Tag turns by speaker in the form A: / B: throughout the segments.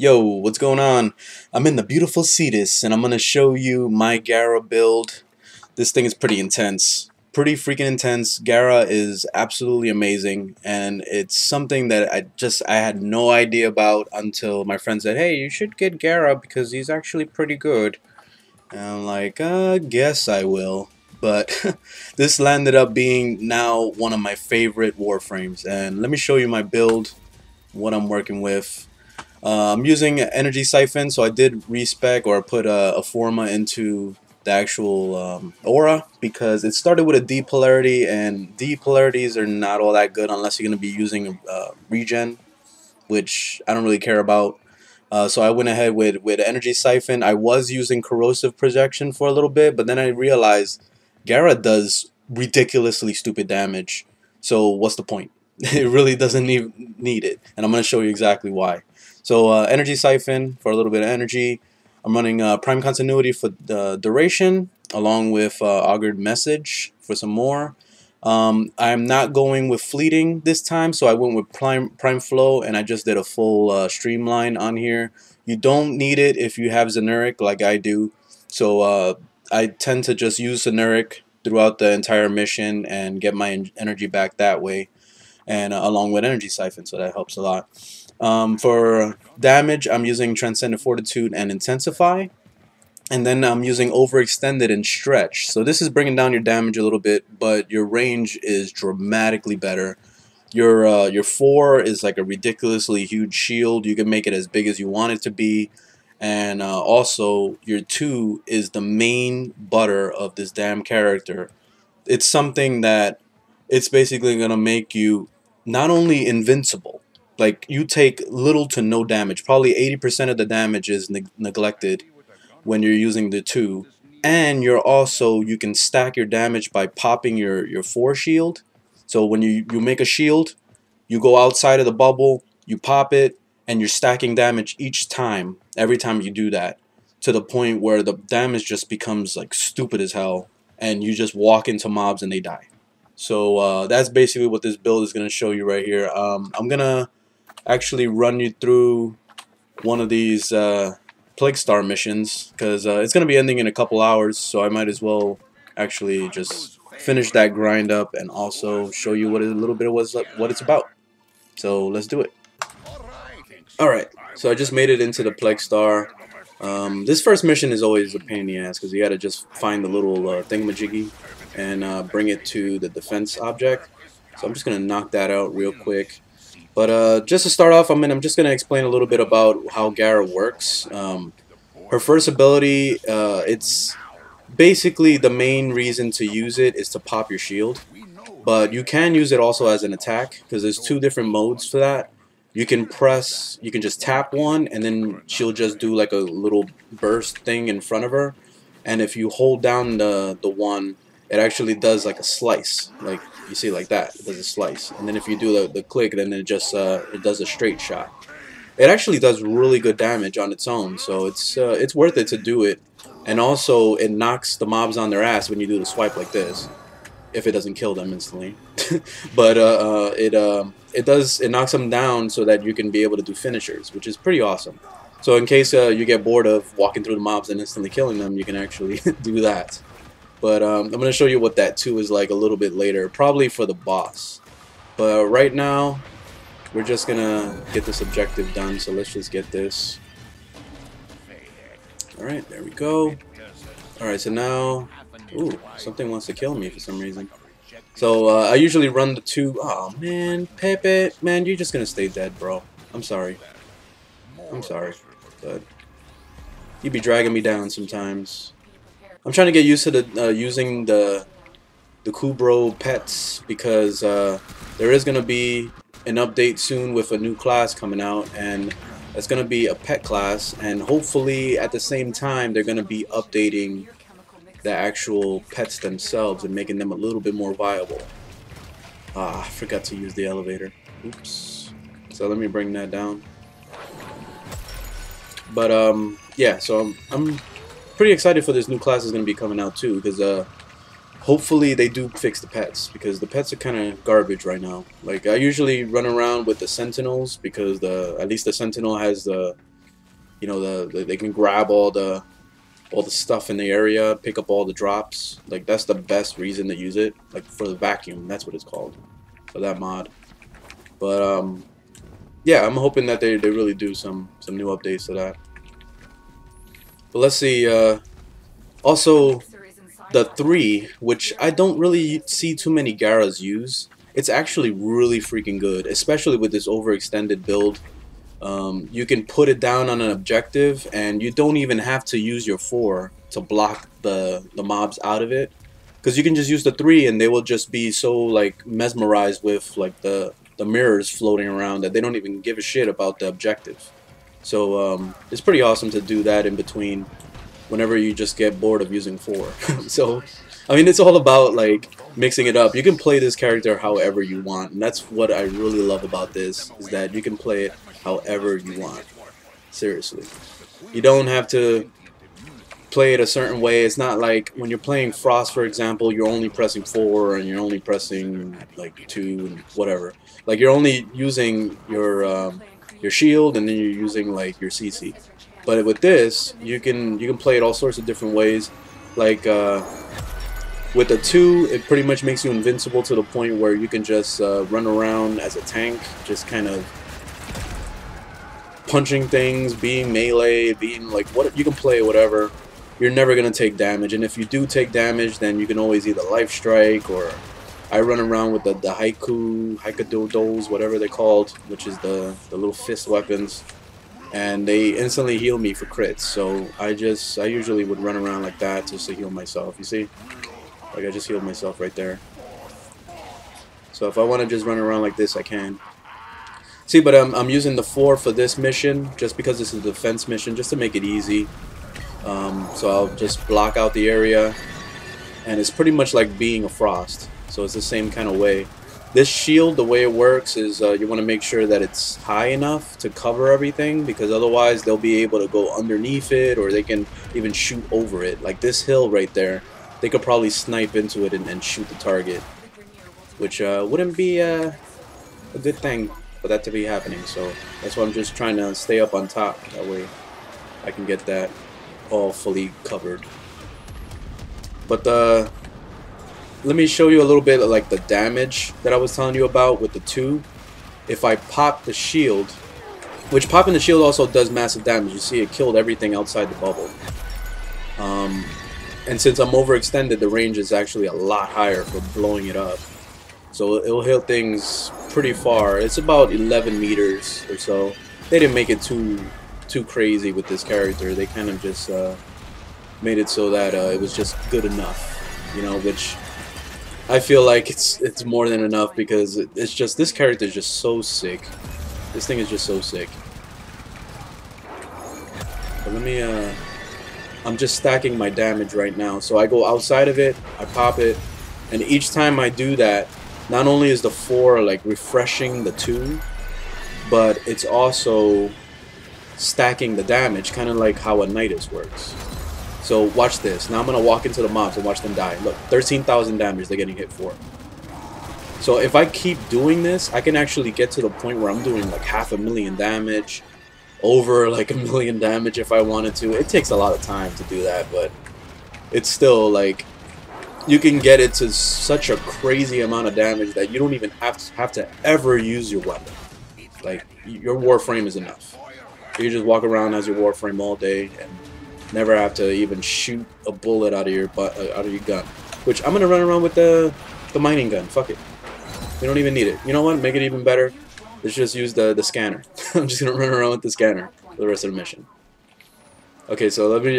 A: Yo, what's going on? I'm in the beautiful Cetus, and I'm gonna show you my Gara build. This thing is pretty intense. Pretty freaking intense. Gara is absolutely amazing, and it's something that I had no idea about until my friend said, "Hey, you should get Gara because he's actually pretty good." And I'm like, guess I will. But this landed up being now one of my favorite Warframes, and let me show you my build, what I'm working with. I'm using energy siphon, so I did respec or put a forma into the actual aura because it started with a D polarity, and D polarities are not all that good unless you're going to be using regen, which I don't really care about. So I went ahead with energy siphon. I was using corrosive projection for a little bit, but then I realized Gara does ridiculously stupid damage. So what's the point? It really doesn't need it, and I'm going to show you exactly why. So energy siphon for a little bit of energy. I'm running prime continuity for the duration, along with augured message for some more. I'm not going with fleeting this time, so I went with prime flow, and I just did a full streamline on here. You don't need it if you have Zenuric like I do, so I tend to just use Zenuric throughout the entire mission and get my energy back that way, and along with energy siphon, so that helps a lot. For damage, I'm using Transcendent Fortitude and Intensify. And then I'm using Overextended and Stretch. So this is bringing down your damage a little bit, but your range is dramatically better. Your 4 is like a ridiculously huge shield. You can make it as big as you want it to be. And also, your 2 is the main butter of this damn character. It's something that it's basically going to make you not only invincible, like you take little to no damage. Probably 80% of the damage is neglected when you're using the 2, and you can stack your damage by popping your 4 shield. So when you make a shield, you go outside of the bubble, you pop it, and you're stacking damage each time, every time you do that, to the point where the damage just becomes like stupid as hell, and you just walk into mobs and they die. So that's basically what this build is going to show you right here. I'm going to actually run you through one of these Plague Star missions because it's going to be ending in a couple hours, so I might as well actually just finish that grind up and also show you what a little bit of what it's about. So let's do it. Alright, so I just made it into the Plague Star. This first mission is always a pain in the ass because you got to just find the little thingamajiggy and bring it to the defense object. So I'm just going to knock that out real quick. But just to start off, I'm just going to explain a little bit about how Gara works. Her first ability, it's basically the main reason to use it is to pop your shield. But you can use it also as an attack because there's 2 different modes for that. You can just tap one and then she'll just do like a little burst thing in front of her. And if you hold down the one, it actually does like a slice, like you see like that. It does a slice, and then if you do the click, then it just it does a straight shot. It actually does really good damage on its own, so it's worth it to do it. And also, it knocks the mobs on their ass when you do the swipe like this, if it doesn't kill them instantly. But it knocks them down so that you can be able to do finishers, which is pretty awesome. So in case you get bored of walking through the mobs and instantly killing them, you can actually do that. But I'm going to show you what that 2 is like a little bit later, probably for the boss. But right now, we're just going to get this objective done, so let's just get this. Alright, there we go. Alright, so now... Ooh, something wants to kill me for some reason. So I usually run the 2... Oh man, Pepe, man, you're just going to stay dead, bro. I'm sorry. I'm sorry, but you be dragging me down sometimes. I'm trying to get used to using the Kubro pets because there is going to be an update soon with a new class coming out, and it's going to be a pet class, and hopefully at the same time they're going to be updating the actual pets themselves and making them a little bit more viable. Ah, I forgot to use the elevator. Oops. So let me bring that down. But yeah, so I'm pretty excited for this new class that's going to be coming out too, because hopefully they do fix the pets, because the pets are kind of garbage right now. Like, I usually run around with the Sentinels because at least the Sentinel has the you know, they can grab all the stuff in the area, pick up all the drops. Like that's the best reason to use it. Like for the vacuum, that's what it's called, for that mod. But yeah, I'm hoping that they really do some new updates to that. But let's see. Also, the 3, which I don't really see too many Garas use. It's actually really freaking good, especially with this overextended build. You can put it down on an objective, and you don't even have to use your 4 to block the mobs out of it, because you can just use the 3, and they will just be so like mesmerized with like the mirrors floating around that they don't even give a shit about the objective. So it's pretty awesome to do that in between, whenever you just get bored of using 4. So I mean, it's all about like mixing it up. You can play this character however you want, and that's what I really love about this, is that you can play it however you want. Seriously, you don't have to play it a certain way. It's not like when you're playing Frost, for example, you're only pressing 4 and you're only pressing like 2 and whatever. Like you're only using your shield, and then you're using like your CC. But with this, you can play it all sorts of different ways. Like with the 2, it pretty much makes you invincible to the point where you can just run around as a tank, just kind of punching things, being melee, being like what you can play whatever. You're never gonna take damage, and if you do take damage, then you can always either life strike, or I run around with the haikadodos, whatever they're called, which is the little fist weapons, and they instantly heal me for crits. So I usually would run around like that just to heal myself. You see, like I just healed myself right there. So if I want to just run around like this, I can. See, but I'm using the 4 for this mission just because this is a defense mission, just to make it easy. So I'll just block out the area, and it's pretty much like being a Frost. So it's the same kind of way. This shield, the way it works is you want to make sure that it's high enough to cover everything, because otherwise they'll be able to go underneath it, or they can even shoot over it. Like this hill right there, they could probably snipe into it and shoot the target, which wouldn't be a good thing for that to be happening. So that's why I'm just trying to stay up on top. That way I can get that all fully covered. But let me show you a little bit of like the damage that I was telling you about with the 2. If I pop the shield, which popping the shield also does massive damage. You see, it killed everything outside the bubble. And since I'm overextended, the range is actually a lot higher for blowing it up. So it'll hit things pretty far. It's about 11 meters or so. They didn't make it too crazy with this character. They kind of just made it so that it was just good enough, you know, which I feel like it's more than enough, because it's just, this character is just so sick. This thing is just so sick. But let me I'm just stacking my damage right now. So I go outside of it, I pop it, and each time I do that, not only is the 4 like refreshing the 2, but it's also stacking the damage, kind of like how a Nidus works. So watch this. Now I'm gonna walk into the mobs and watch them die. Look, 13,000 damage they're getting hit for. So if I keep doing this, I can actually get to the point where I'm doing like 500,000 damage, over like 1,000,000 damage if I wanted to. It takes a lot of time to do that, but it's still like, you can get it to such a crazy amount of damage that you don't even have to ever use your weapon. Like, your Warframe is enough. You can just walk around as your Warframe all day and never have to even shoot a bullet out of your gun. Which I'm gonna run around with the mining gun. Fuck it. We don't even need it. You know what? Make it even better. Let's just use the scanner. I'm just gonna run around with the scanner for the rest of the mission. Okay, so let me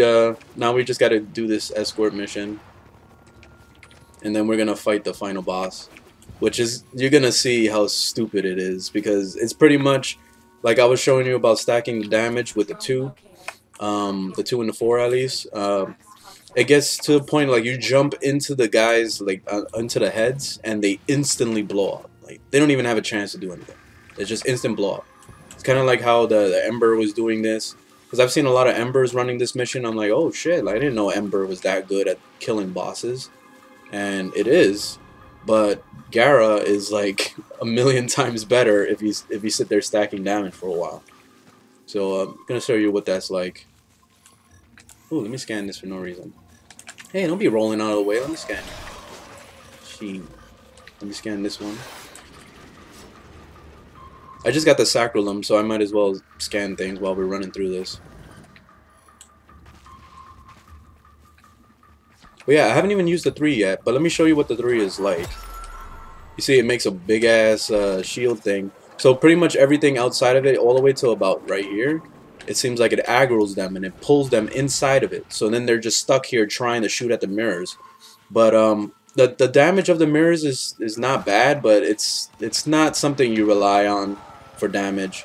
A: now we just gotta do this escort mission, and then we're gonna fight the final boss, which is, you're gonna see how stupid it is, because it's pretty much like I was showing you about stacking the damage with the 2 and the 4 at least. It gets to the point like you jump into the guys, like into the heads, and they instantly blow up. Like, they don't even have a chance to do anything. It's just instant blow up. It's kind of like how the Ember was doing this, because I've seen a lot of Embers running this mission. I'm like, oh shit, I didn't know Ember was that good at killing bosses. And it is, but Gara is like 1,000,000 times better if you sit there stacking damage for a while. So I'm gonna show you what that's like. Ooh, let me scan this for no reason. Hey, don't be rolling out of the way. Let me scan it. Sheen. Let me scan this one. I just got the Sacralum, so I might as well scan things while we're running through this. But yeah, I haven't even used the 3 yet, but let me show you what the 3 is like. You see, it makes a big ass shield thing. So pretty much everything outside of it, all the way to about right here, it seems like it aggroes them and it pulls them inside of it. So then they're just stuck here trying to shoot at the mirrors. But the damage of the mirrors is not bad, but it's not something you rely on for damage,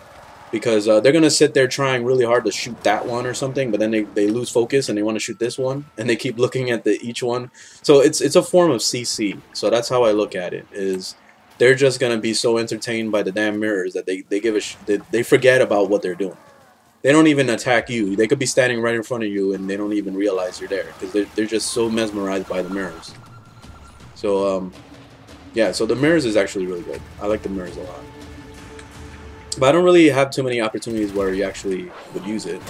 A: because they're gonna sit there trying really hard to shoot that one or something, but then they lose focus and they want to shoot this one, and they keep looking at each one. So it's a form of CC. So that's how I look at it. Is they're just gonna be so entertained by the damn mirrors that they forget about what they're doing. They don't even attack you. They could be standing right in front of you and they don't even realize you're there, because they're just so mesmerized by the mirrors. So yeah, so the mirrors is actually really good. I like the mirrors a lot. But I don't really have too many opportunities where you actually would use it.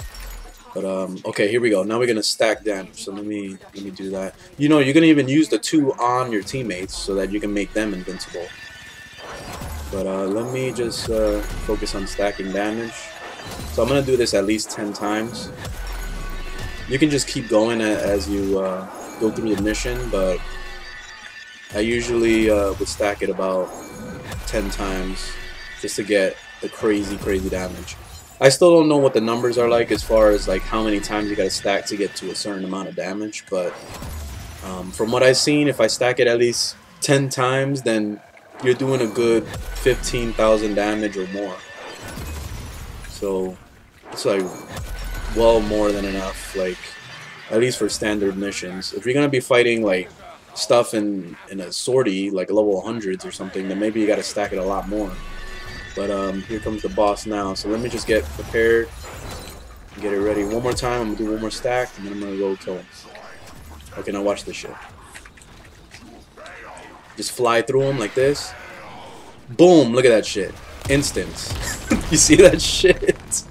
A: But okay, here we go. Now we're gonna stack damage. So let me do that. You know, you're gonna even use the 2 on your teammates so that you can make them invincible. But let me just focus on stacking damage. So I'm gonna do this at least 10 times. You can just keep going as you go through the mission, but I usually would stack it about 10 times just to get the crazy damage. I still don't know what the numbers are like as far as like how many times you gotta stack to get to a certain amount of damage, but from what I've seen, if I stack it at least 10 times, then you're doing a good 15,000 damage or more. So it's like well more than enough, like at least for standard missions. If you're gonna be fighting like stuff in a sortie, like level 100s or something, then maybe you gotta stack it a lot more. But here comes the boss now, so let me just get prepared, get it ready. One more time, I'm gonna do one more stack, and then I'm gonna go kill him. Okay, now watch this shit. Just fly through him like this. Boom! Look at that shit. Instant. You see that shit?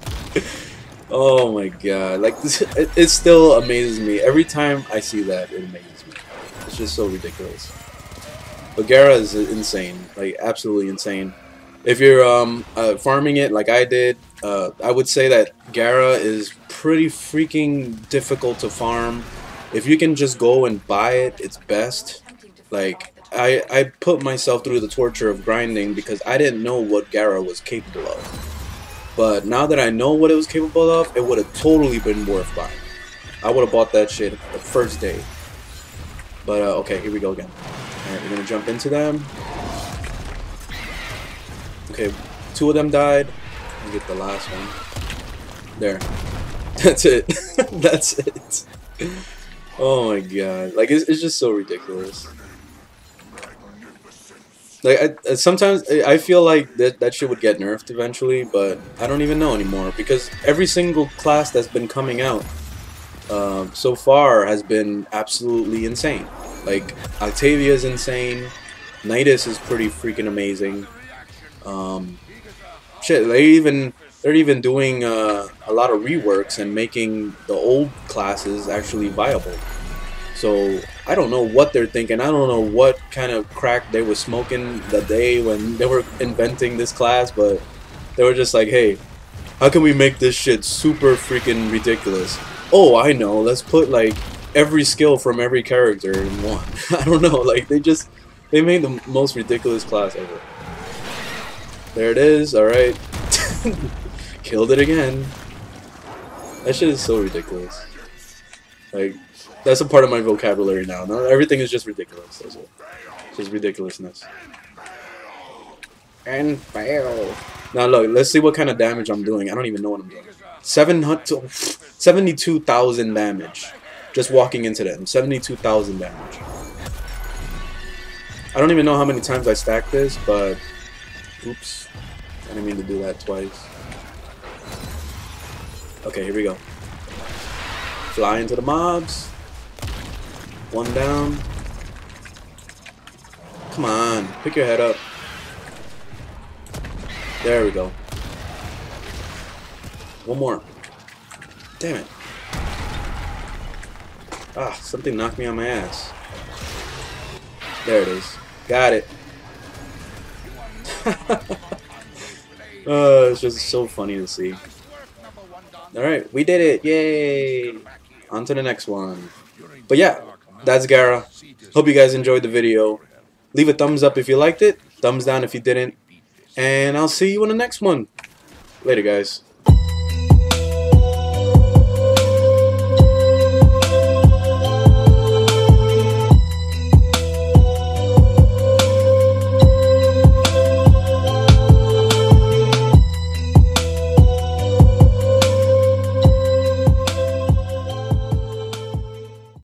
A: Oh my god! Like this, it still amazes me every time I see that. It amazes me. It's just so ridiculous. But Gara is insane, like absolutely insane. If you're farming it like I did, I would say that Gara is pretty freaking difficult to farm. If you can just go and buy it, it's best. Like I put myself through the torture of grinding because I didn't know what Gara was capable of. But now that I know what it was capable of, it would have totally been worth buying. I would have bought that shit the first day. But okay, here we go again. Alright, we're gonna jump into them. Okay, 2 of them died. Let me get the last one. There. That's it. That's it. Oh my god. Like, it's just so ridiculous. Like, sometimes I feel like that shit would get nerfed eventually, but I don't even know anymore. Because every single class that's been coming out so far has been absolutely insane. Like, Octavia's insane. Nidus is pretty freaking amazing. Shit, they're even doing a lot of reworks and making the old classes actually viable. So I don't know what they're thinking. I don't know what kind of crack they were smoking the day when they were inventing this class, but they were just like, hey, how can we make this shit super freaking ridiculous? Oh, I know, let's put like every skill from every character in one. I don't know, like they made the most ridiculous class ever. There it is, alright. Killed it again. That shit is so ridiculous. Like, that's a part of my vocabulary now. No, everything is just ridiculous. That's it. Just ridiculousness. And fail. Now look, let's see what kind of damage I'm doing. I don't even know what I'm doing. 72,000 damage. Just walking into them. 72,000 damage. I don't even know how many times I stacked this, but... Oops. I didn't mean to do that twice. Okay, here we go. Fly into the mobs. One down. Come on, pick your head up. There we go. One more. Damn it. Ah, something knocked me on my ass. There it is. Got it. It's just so funny to see. Alright, we did it. Yay. On to the next one. But yeah, that's Gara. Hope you guys enjoyed the video. Leave a thumbs up if you liked it. Thumbs down if you didn't. And I'll see you in the next one. Later, guys.